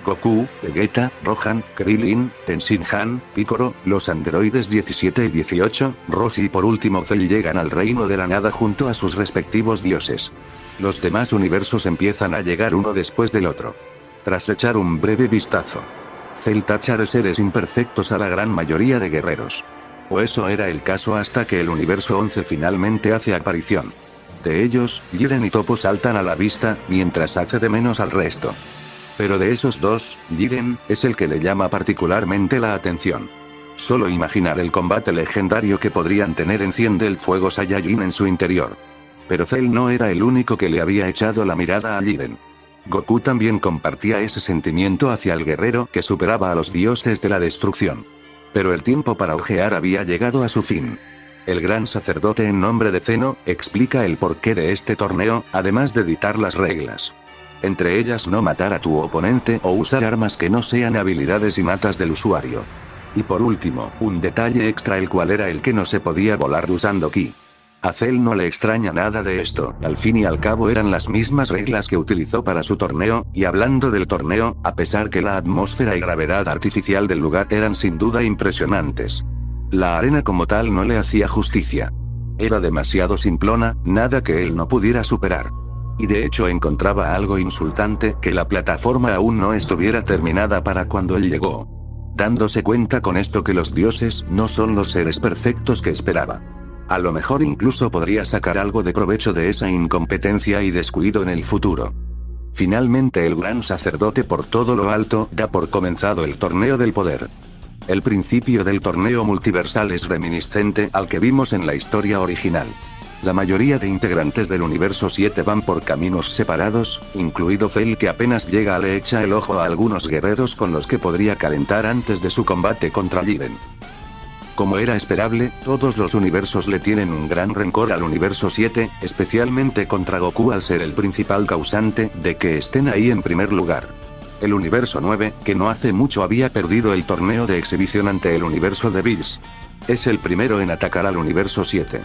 Goku, Vegeta, Rohan, Krillin, Tenshinhan, Piccolo, los androides 17 y 18, Roshi y por último Cell llegan al reino de la nada junto a sus respectivos dioses. Los demás universos empiezan a llegar uno después del otro. Tras echar un breve vistazo, Cell tacha de seres imperfectos a la gran mayoría de guerreros. O eso era el caso hasta que el universo 11 finalmente hace aparición. De ellos, Jiren y Toppo saltan a la vista, mientras hace de menos al resto. Pero de esos dos, Jiren es el que le llama particularmente la atención. Solo imaginar el combate legendario que podrían tener enciende el fuego Saiyajin en su interior. Pero Cell no era el único que le había echado la mirada a Jiren. Goku también compartía ese sentimiento hacia el guerrero que superaba a los dioses de la destrucción. Pero el tiempo para ojear había llegado a su fin. El gran sacerdote en nombre de Zeno explica el porqué de este torneo, además de dictar las reglas. Entre ellas no matar a tu oponente o usar armas que no sean habilidades innatas del usuario. Y por último, un detalle extra el cual era el que no se podía volar usando ki. A Cell no le extraña nada de esto, al fin y al cabo eran las mismas reglas que utilizó para su torneo, y hablando del torneo, a pesar que la atmósfera y gravedad artificial del lugar eran sin duda impresionantes. La arena como tal no le hacía justicia. Era demasiado simplona, nada que él no pudiera superar. Y de hecho encontraba algo insultante que la plataforma aún no estuviera terminada para cuando él llegó. Dándose cuenta con esto que los dioses no son los seres perfectos que esperaba. A lo mejor incluso podría sacar algo de provecho de esa incompetencia y descuido en el futuro. Finalmente el gran sacerdote por todo lo alto da por comenzado el torneo del poder. El principio del torneo multiversal es reminiscente al que vimos en la historia original. La mayoría de integrantes del universo 7 van por caminos separados, incluido Cell que apenas llega le echa el ojo a algunos guerreros con los que podría calentar antes de su combate contra Jiren. Como era esperable, todos los universos le tienen un gran rencor al universo 7, especialmente contra Goku al ser el principal causante de que estén ahí en primer lugar. El universo 9, que no hace mucho había perdido el torneo de exhibición ante el universo de Bills, es el primero en atacar al universo 7.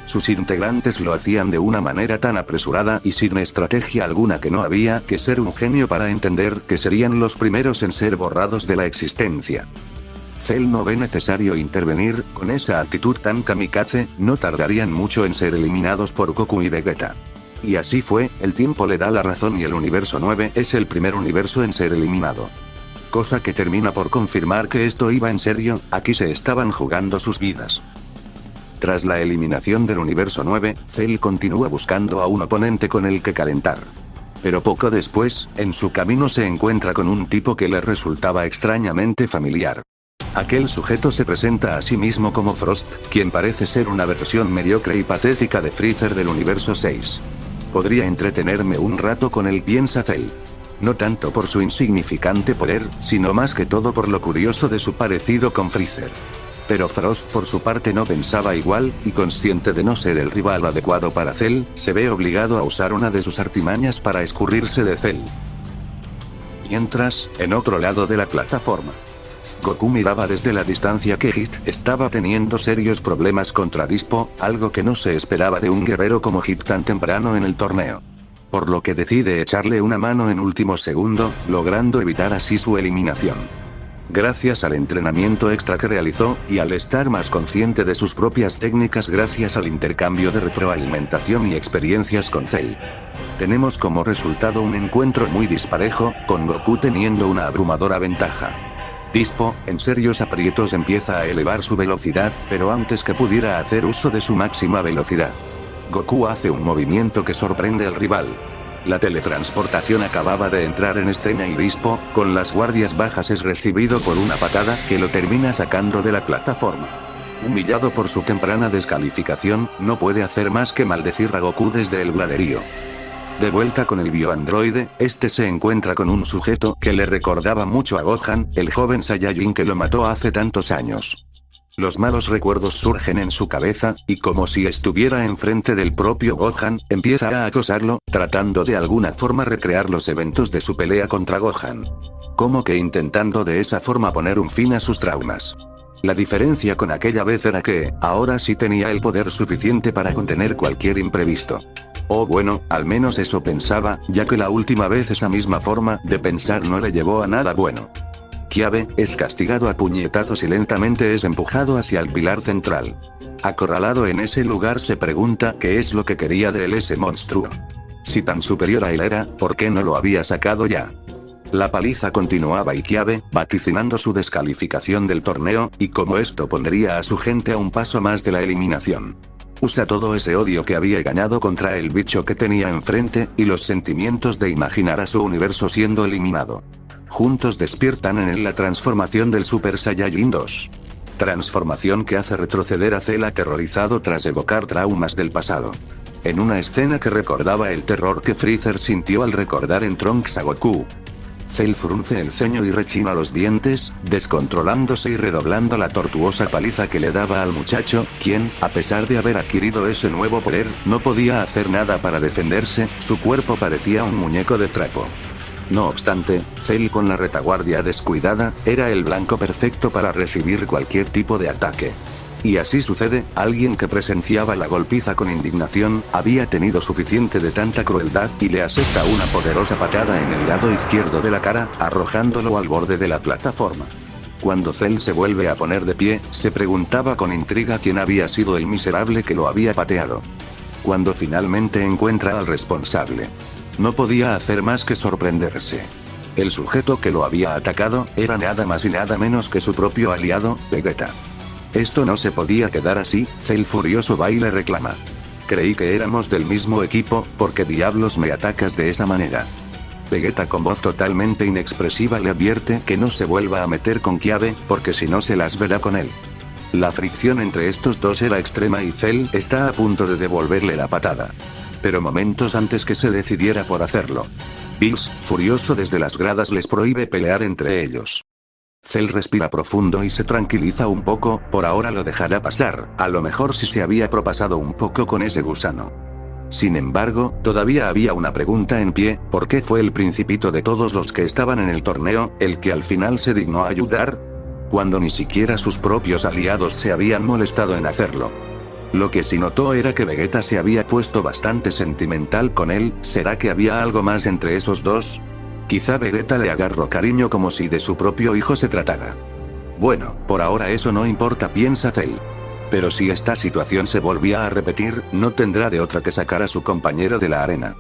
Sus integrantes lo hacían de una manera tan apresurada y sin estrategia alguna que no había que ser un genio para entender que serían los primeros en ser borrados de la existencia. Cell no ve necesario intervenir, con esa actitud tan kamikaze, no tardarían mucho en ser eliminados por Goku y Vegeta. Y así fue, el tiempo le da la razón y el universo 9 es el primer universo en ser eliminado. Cosa que termina por confirmar que esto iba en serio, aquí se estaban jugando sus vidas. Tras la eliminación del universo 9, Cell continúa buscando a un oponente con el que calentar. Pero poco después, en su camino se encuentra con un tipo que le resultaba extrañamente familiar. Aquel sujeto se presenta a sí mismo como Frost, quien parece ser una versión mediocre y patética de Freezer del universo 6. Podría entretenerme un rato con él, piensa Cell. No tanto por su insignificante poder, sino más que todo por lo curioso de su parecido con Freezer. Pero Frost por su parte no pensaba igual, y consciente de no ser el rival adecuado para Cell, se ve obligado a usar una de sus artimañas para escurrirse de Cell. Mientras, en otro lado de la plataforma, Goku miraba desde la distancia que Hit estaba teniendo serios problemas contra Dispo, algo que no se esperaba de un guerrero como Hit tan temprano en el torneo. Por lo que decide echarle una mano en último segundo, logrando evitar así su eliminación. Gracias al entrenamiento extra que realizó, y al estar más consciente de sus propias técnicas gracias al intercambio de retroalimentación y experiencias con Cell, tenemos como resultado un encuentro muy disparejo, con Goku teniendo una abrumadora ventaja. Dispo, en serios aprietos empieza a elevar su velocidad, pero antes que pudiera hacer uso de su máxima velocidad, Goku hace un movimiento que sorprende al rival. La teletransportación acababa de entrar en escena y Dispo, con las guardias bajas, es recibido por una patada que lo termina sacando de la plataforma. Humillado por su temprana descalificación, no puede hacer más que maldecir a Goku desde el graderío. De vuelta con el bioandroide, este se encuentra con un sujeto que le recordaba mucho a Gohan, el joven Saiyajin que lo mató hace tantos años. Los malos recuerdos surgen en su cabeza, y como si estuviera enfrente del propio Gohan, empieza a acosarlo, tratando de alguna forma recrear los eventos de su pelea contra Gohan. Como que intentando de esa forma poner un fin a sus traumas. La diferencia con aquella vez era que, ahora sí tenía el poder suficiente para contener cualquier imprevisto. O bueno, al menos eso pensaba, ya que la última vez esa misma forma de pensar no le llevó a nada bueno. Kiabe es castigado a puñetazos y lentamente es empujado hacia el pilar central. Acorralado en ese lugar se pregunta qué es lo que quería de él ese monstruo. Si tan superior a él era, ¿por qué no lo había sacado ya? La paliza continuaba y Kiabe, vaticinando su descalificación del torneo, y cómo esto pondría a su gente a un paso más de la eliminación. Usa todo ese odio que había ganado contra el bicho que tenía enfrente, y los sentimientos de imaginar a su universo siendo eliminado. Juntos despiertan en él la transformación del Super Saiyajin 2. Transformación que hace retroceder a Cell aterrorizado tras evocar traumas del pasado. En una escena que recordaba el terror que Freezer sintió al recordar en Trunks a Goku. Cell frunce el ceño y rechina los dientes, descontrolándose y redoblando la tortuosa paliza que le daba al muchacho, quien, a pesar de haber adquirido ese nuevo poder, no podía hacer nada para defenderse, su cuerpo parecía un muñeco de trapo. No obstante, Cell con la retaguardia descuidada, era el blanco perfecto para recibir cualquier tipo de ataque. Y así sucede, alguien que presenciaba la golpiza con indignación, había tenido suficiente de tanta crueldad, y le asesta una poderosa patada en el lado izquierdo de la cara, arrojándolo al borde de la plataforma. Cuando Cell se vuelve a poner de pie, se preguntaba con intriga quién había sido el miserable que lo había pateado. Cuando finalmente encuentra al responsable, no podía hacer más que sorprenderse. El sujeto que lo había atacado, era nada más y nada menos que su propio aliado, Vegeta. Esto no se podía quedar así, Cell furioso va y le reclama. Creí que éramos del mismo equipo, ¿por qué diablos me atacas de esa manera? Vegeta con voz totalmente inexpresiva le advierte que no se vuelva a meter con Kiabe, porque si no se las verá con él. La fricción entre estos dos era extrema y Cell está a punto de devolverle la patada. Pero momentos antes que se decidiera por hacerlo, Bills, furioso desde las gradas, les prohíbe pelear entre ellos. Cell respira profundo y se tranquiliza un poco, por ahora lo dejará pasar, a lo mejor si se había propasado un poco con ese gusano. Sin embargo, todavía había una pregunta en pie, ¿por qué fue el principito de todos los que estaban en el torneo, el que al final se dignó a ayudar? Cuando ni siquiera sus propios aliados se habían molestado en hacerlo. Lo que sí notó era que Vegeta se había puesto bastante sentimental con él, ¿será que había algo más entre esos dos? Quizá Vegeta le agarró cariño como si de su propio hijo se tratara. Bueno, por ahora eso no importa, piensa Cell. Pero si esta situación se volvía a repetir, no tendrá de otra que sacar a su compañero de la arena.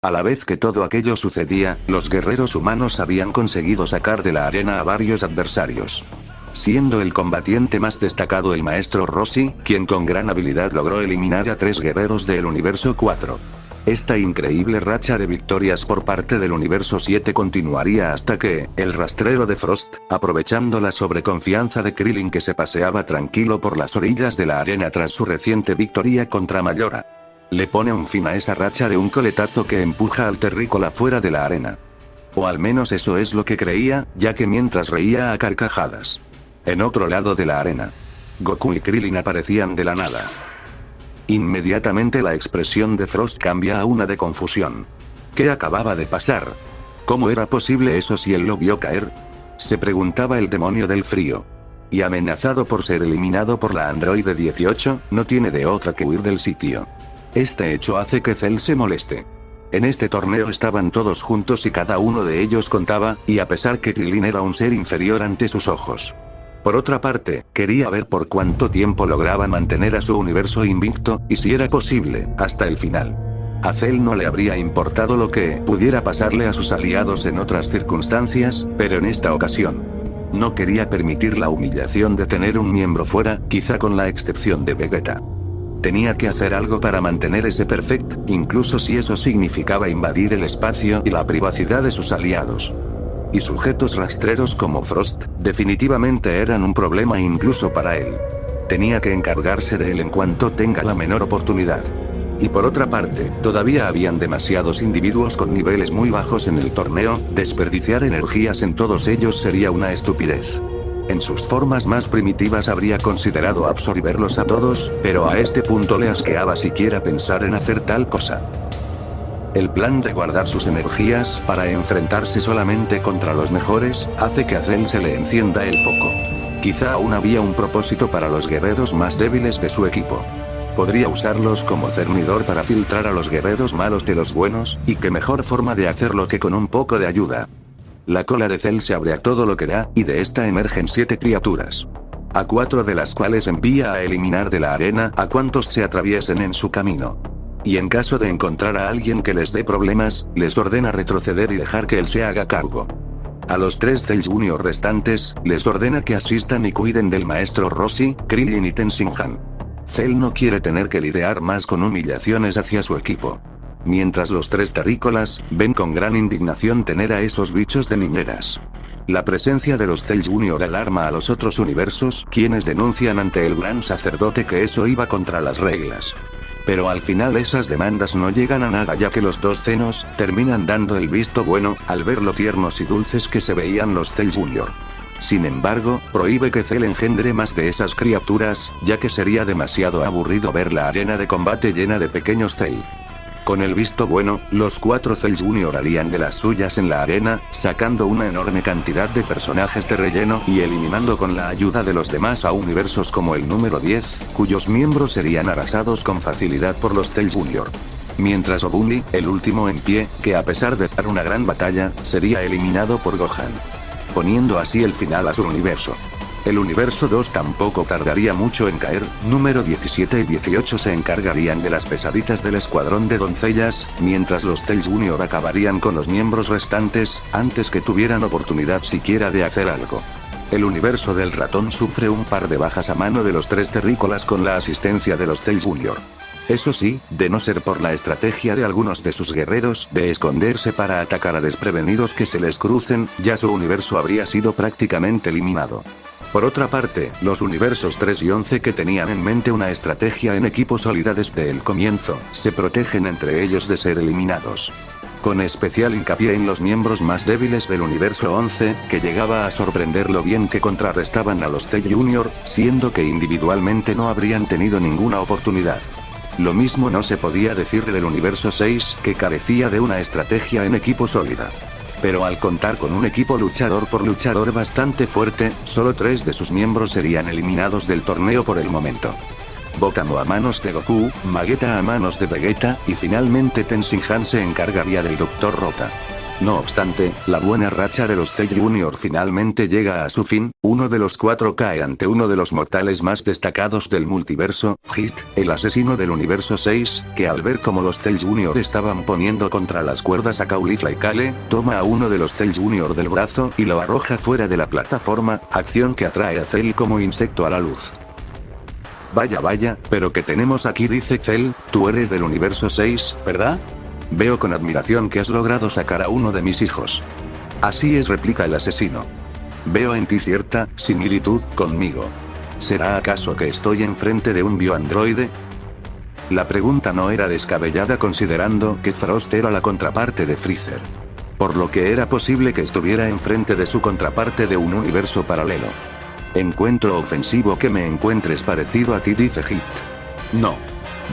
A la vez que todo aquello sucedía, los guerreros humanos habían conseguido sacar de la arena a varios adversarios. Siendo el combatiente más destacado el maestro Roshi, quien con gran habilidad logró eliminar a 3 guerreros del universo 4. Esta increíble racha de victorias por parte del universo 7 continuaría hasta que, el rastrero de Frost, aprovechando la sobreconfianza de Krillin que se paseaba tranquilo por las orillas de la arena tras su reciente victoria contra Mayora, le pone un fin a esa racha de un coletazo que empuja al terrícola fuera de la arena. O al menos eso es lo que creía, ya que mientras reía a carcajadas, en otro lado de la arena, Goku y Krillin aparecían de la nada. Inmediatamente la expresión de Frost cambia a una de confusión. ¿Qué acababa de pasar? ¿Cómo era posible eso si él lo vio caer? Se preguntaba el demonio del frío. Y amenazado por ser eliminado por la androide 18, no tiene de otra que huir del sitio. Este hecho hace que Cell se moleste. En este torneo estaban todos juntos y cada uno de ellos contaba, y a pesar que Krillin era un ser inferior ante sus ojos. Por otra parte, quería ver por cuánto tiempo lograban mantener a su universo invicto, y si era posible, hasta el final. A Cell no le habría importado lo que pudiera pasarle a sus aliados en otras circunstancias, pero en esta ocasión, no quería permitir la humillación de tener un miembro fuera, quizá con la excepción de Vegeta. Tenía que hacer algo para mantener ese perfect, incluso si eso significaba invadir el espacio y la privacidad de sus aliados. Y sujetos rastreros como Frost, definitivamente eran un problema incluso para él. Tenía que encargarse de él en cuanto tenga la menor oportunidad. Y por otra parte, todavía habían demasiados individuos con niveles muy bajos en el torneo, desperdiciar energías en todos ellos sería una estupidez. En sus formas más primitivas habría considerado absorberlos a todos, pero a este punto le asqueaba siquiera pensar en hacer tal cosa. El plan de guardar sus energías para enfrentarse solamente contra los mejores, hace que a Cell se le encienda el foco. Quizá aún había un propósito para los guerreros más débiles de su equipo. Podría usarlos como cernidor para filtrar a los guerreros malos de los buenos, y qué mejor forma de hacerlo que con un poco de ayuda. La cola de Cell se abre a todo lo que da, y de esta emergen 7 criaturas. A 4 de las cuales envía a eliminar de la arena a cuantos se atraviesen en su camino. Y en caso de encontrar a alguien que les dé problemas, les ordena retroceder y dejar que él se haga cargo. A los 3 Cells Junior restantes, les ordena que asistan y cuiden del maestro Roshi, Krillin y Tenshinhan. Cell no quiere tener que lidiar más con humillaciones hacia su equipo. Mientras los 3 terrícolas, ven con gran indignación tener a esos bichos de niñeras. La presencia de los Cells Junior alarma a los otros universos, quienes denuncian ante el gran sacerdote que eso iba contra las reglas. Pero al final esas demandas no llegan a nada, ya que los 2 Zenos terminan dando el visto bueno, al ver lo tiernos y dulces que se veían los Cells Junior. Sin embargo, prohíbe que Cell engendre más de esas criaturas, ya que sería demasiado aburrido ver la arena de combate llena de pequeños Cell. Con el visto bueno, los 4 Cells Junior harían de las suyas en la arena, sacando una enorme cantidad de personajes de relleno y eliminando con la ayuda de los demás a universos como el número 10, cuyos miembros serían arrasados con facilidad por los Cells Junior. Mientras Obuni, el último en pie, que a pesar de dar una gran batalla, sería eliminado por Gohan, poniendo así el final a su universo. El universo 2 tampoco tardaría mucho en caer, número 17 y 18 se encargarían de las pesaditas del escuadrón de doncellas, mientras los Cells Junior acabarían con los miembros restantes, antes que tuvieran oportunidad siquiera de hacer algo. El universo del ratón sufre un par de bajas a mano de los 3 terrícolas con la asistencia de los Cells Junior. Eso sí, de no ser por la estrategia de algunos de sus guerreros de esconderse para atacar a desprevenidos que se les crucen, ya su universo habría sido prácticamente eliminado. Por otra parte, los universos 3 y 11 que tenían en mente una estrategia en equipo sólida desde el comienzo, se protegen entre ellos de ser eliminados. Con especial hincapié en los miembros más débiles del universo 11, que llegaba a sorprender lo bien que contrarrestaban a los Cell Junior, siendo que individualmente no habrían tenido ninguna oportunidad. Lo mismo no se podía decir del universo 6, que carecía de una estrategia en equipo sólida. Pero al contar con un equipo luchador por luchador bastante fuerte, solo 3 de sus miembros serían eliminados del torneo por el momento. Bokamo a manos de Goku, Vegeta a manos de Vegeta, y finalmente Tenshinhan se encargaría del Dr. Rota. No obstante, la buena racha de los Cell Junior finalmente llega a su fin, uno de los 4 cae ante uno de los mortales más destacados del multiverso, Hit, el asesino del universo 6, que al ver cómo los Cell Junior estaban poniendo contra las cuerdas a Caulifla y Kale, toma a uno de los Cell Junior del brazo y lo arroja fuera de la plataforma, acción que atrae a Cell como insecto a la luz. Vaya vaya, pero ¿qué tenemos aquí?, dice Cell, tú eres del universo 6, ¿verdad? Veo con admiración que has logrado sacar a uno de mis hijos. Así es, replica el asesino. Veo en ti cierta similitud conmigo. ¿Será acaso que estoy enfrente de un bioandroide? La pregunta no era descabellada considerando que Frost era la contraparte de Freezer. Por lo que era posible que estuviera enfrente de su contraparte de un universo paralelo. Encuentro ofensivo que me encuentres parecido a ti, dice Hit. No.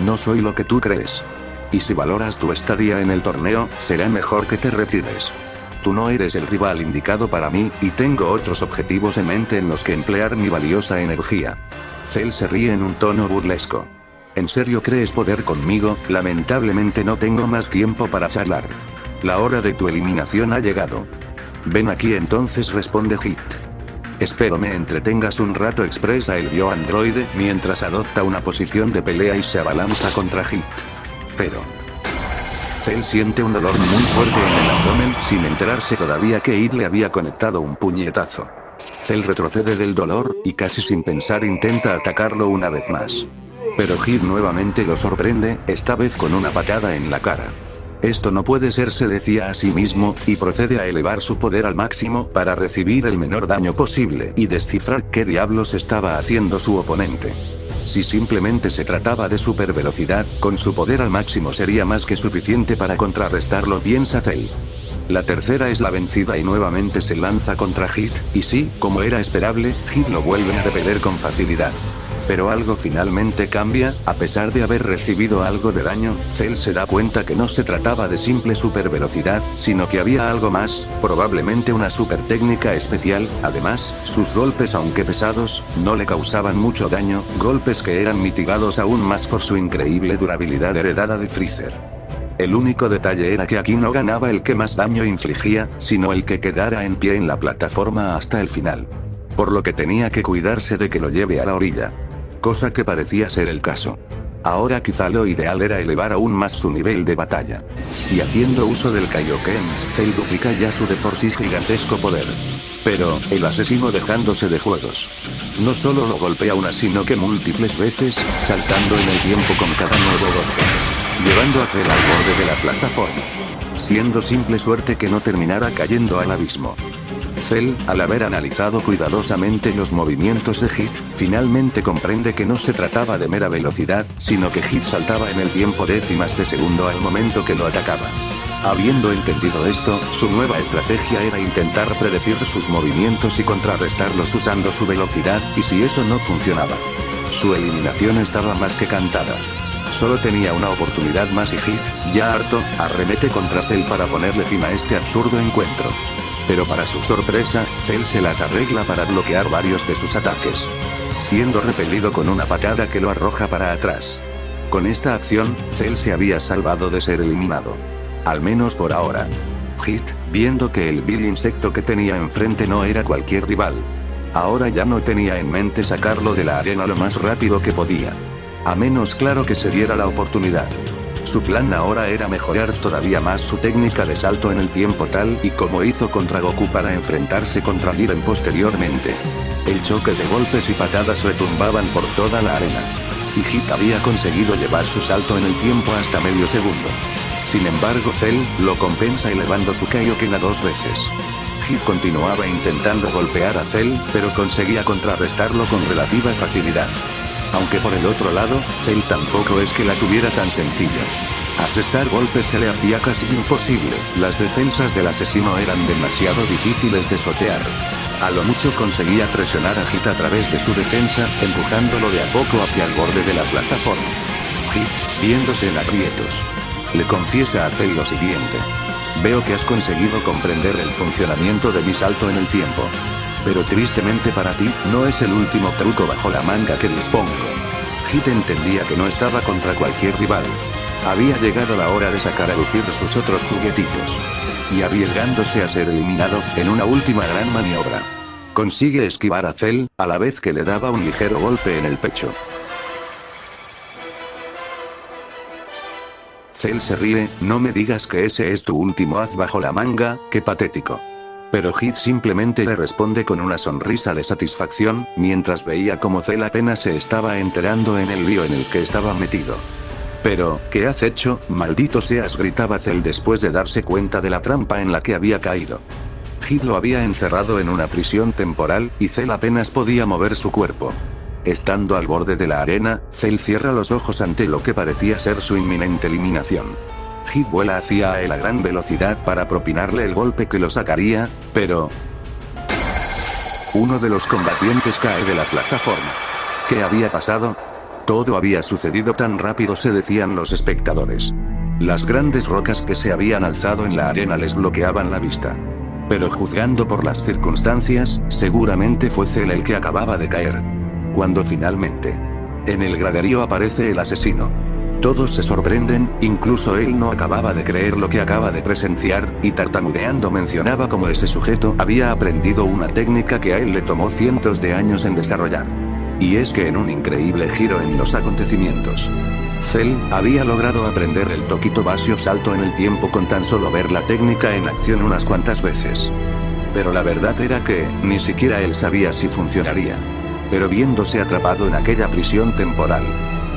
No soy lo que tú crees. Y si valoras tu estadía en el torneo, será mejor que te retires. Tú no eres el rival indicado para mí, y tengo otros objetivos en mente en los que emplear mi valiosa energía. Cell se ríe en un tono burlesco. ¿En serio crees poder conmigo? Lamentablemente no tengo más tiempo para charlar. La hora de tu eliminación ha llegado. Ven aquí entonces, responde Hit. Espero me entretengas un rato, expresa el bioandroide mientras adopta una posición de pelea y se abalanza contra Hit. Pero Cell siente un dolor muy fuerte en el abdomen sin enterarse todavía que Hit le había conectado un puñetazo. Cell retrocede del dolor, y casi sin pensar intenta atacarlo una vez más. Pero Hit nuevamente lo sorprende, esta vez con una patada en la cara. Esto no puede ser, se decía a sí mismo, y procede a elevar su poder al máximo para recibir el menor daño posible y descifrar qué diablos estaba haciendo su oponente. Si simplemente se trataba de supervelocidad, con su poder al máximo sería más que suficiente para contrarrestarlo, piensa Cell. La tercera es la vencida y nuevamente se lanza contra Hit, y sí, como era esperable, Hit lo vuelve a repeler con facilidad. Pero algo finalmente cambia. A pesar de haber recibido algo de daño, Cell se da cuenta que no se trataba de simple supervelocidad, sino que había algo más, probablemente una super técnica especial. Además, sus golpes, aunque pesados, no le causaban mucho daño, golpes que eran mitigados aún más por su increíble durabilidad heredada de Freezer. El único detalle era que aquí no ganaba el que más daño infligía, sino el que quedara en pie en la plataforma hasta el final. Por lo que tenía que cuidarse de que lo lleve a la orilla. Cosa que parecía ser el caso. Ahora quizá lo ideal era elevar aún más su nivel de batalla. Y haciendo uso del Kaioken, Cell duplica ya su de por sí gigantesco poder. Pero, el asesino dejándose de juegos. No solo lo golpea una sino que múltiples veces, saltando en el tiempo con cada nuevo golpe. Llevando a Cell al borde de la plataforma. Siendo simple suerte que no terminara cayendo al abismo. Cell, al haber analizado cuidadosamente los movimientos de Hit, finalmente comprende que no se trataba de mera velocidad, sino que Hit saltaba en el tiempo décimas de segundo al momento que lo atacaba. Habiendo entendido esto, su nueva estrategia era intentar predecir sus movimientos y contrarrestarlos usando su velocidad, y si eso no funcionaba, su eliminación estaba más que cantada. Solo tenía una oportunidad más y Hit, ya harto, arremete contra Cell para ponerle fin a este absurdo encuentro. Pero para su sorpresa, Cell se las arregla para bloquear varios de sus ataques. Siendo repelido con una patada que lo arroja para atrás. Con esta acción, Cell se había salvado de ser eliminado. Al menos por ahora. Hit, viendo que el vil insecto que tenía enfrente no era cualquier rival. Ahora ya no tenía en mente sacarlo de la arena lo más rápido que podía. A menos claro que se diera la oportunidad. Su plan ahora era mejorar todavía más su técnica de salto en el tiempo tal y como hizo contra Goku para enfrentarse contra Jiren posteriormente. El choque de golpes y patadas retumbaban por toda la arena. Y Hit había conseguido llevar su salto en el tiempo hasta medio segundo. Sin embargo Cell lo compensa elevando su Kaioken a 2 veces. Hit continuaba intentando golpear a Cell, pero conseguía contrarrestarlo con relativa facilidad. Aunque por el otro lado, Cell tampoco es que la tuviera tan sencilla. Asestar golpes se le hacía casi imposible, las defensas del asesino eran demasiado difíciles de sortear. A lo mucho conseguía presionar a Hit a través de su defensa, empujándolo de a poco hacia el borde de la plataforma. Hit, viéndose en aprietos, le confiesa a Cell lo siguiente. Veo que has conseguido comprender el funcionamiento de mi salto en el tiempo. Pero tristemente para ti, no es el último truco bajo la manga que dispongo. Hit entendía que no estaba contra cualquier rival. Había llegado la hora de sacar a lucir sus otros juguetitos. Y arriesgándose a ser eliminado, en una última gran maniobra. Consigue esquivar a Cell, a la vez que le daba un ligero golpe en el pecho. Cell se ríe, no me digas que ese es tu último as bajo la manga, qué patético. Pero Hit simplemente le responde con una sonrisa de satisfacción, mientras veía cómo Cell apenas se estaba enterando en el lío en el que estaba metido. Pero, ¿qué has hecho, maldito seas?, gritaba Cell después de darse cuenta de la trampa en la que había caído. Hit lo había encerrado en una prisión temporal, y Cell apenas podía mover su cuerpo. Estando al borde de la arena, Cell cierra los ojos ante lo que parecía ser su inminente eliminación. Hit vuela hacia él a gran velocidad para propinarle el golpe que lo sacaría, pero... uno de los combatientes cae de la plataforma. ¿Qué había pasado? Todo había sucedido tan rápido, se decían los espectadores. Las grandes rocas que se habían alzado en la arena les bloqueaban la vista. Pero juzgando por las circunstancias, seguramente fue Cell el que acababa de caer. Cuando finalmente, en el graderío aparece el asesino. Todos se sorprenden, incluso él no acababa de creer lo que acaba de presenciar, y tartamudeando mencionaba cómo ese sujeto había aprendido una técnica que a él le tomó cientos de años en desarrollar. Y es que en un increíble giro en los acontecimientos, Cell había logrado aprender el Tokito Basio salto en el tiempo con tan solo ver la técnica en acción unas cuantas veces. Pero la verdad era que, ni siquiera él sabía si funcionaría. Pero viéndose atrapado en aquella prisión temporal,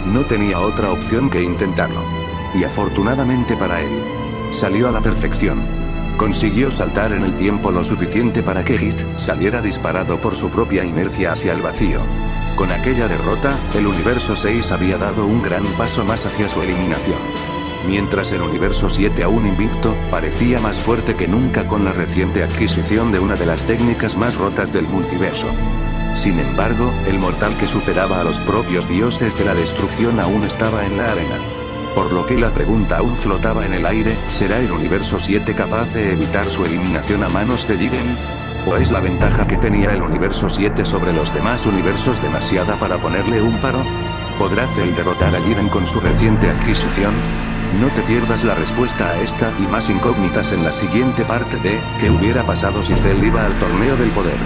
no tenía otra opción que intentarlo. Y afortunadamente para él, salió a la perfección. Consiguió saltar en el tiempo lo suficiente para que Hit saliera disparado por su propia inercia hacia el vacío. Con aquella derrota, el Universo 6 había dado un gran paso más hacia su eliminación. Mientras el Universo 7, aún invicto, parecía más fuerte que nunca con la reciente adquisición de una de las técnicas más rotas del multiverso. Sin embargo, el mortal que superaba a los propios dioses de la destrucción aún estaba en la arena. Por lo que la pregunta aún flotaba en el aire, ¿será el universo 7 capaz de evitar su eliminación a manos de Jiren? ¿O es la ventaja que tenía el universo 7 sobre los demás universos demasiada para ponerle un paro? ¿Podrá Cell derrotar a Jiren con su reciente adquisición? No te pierdas la respuesta a esta y más incógnitas en la siguiente parte de ¿qué hubiera pasado si Cell iba al torneo del poder?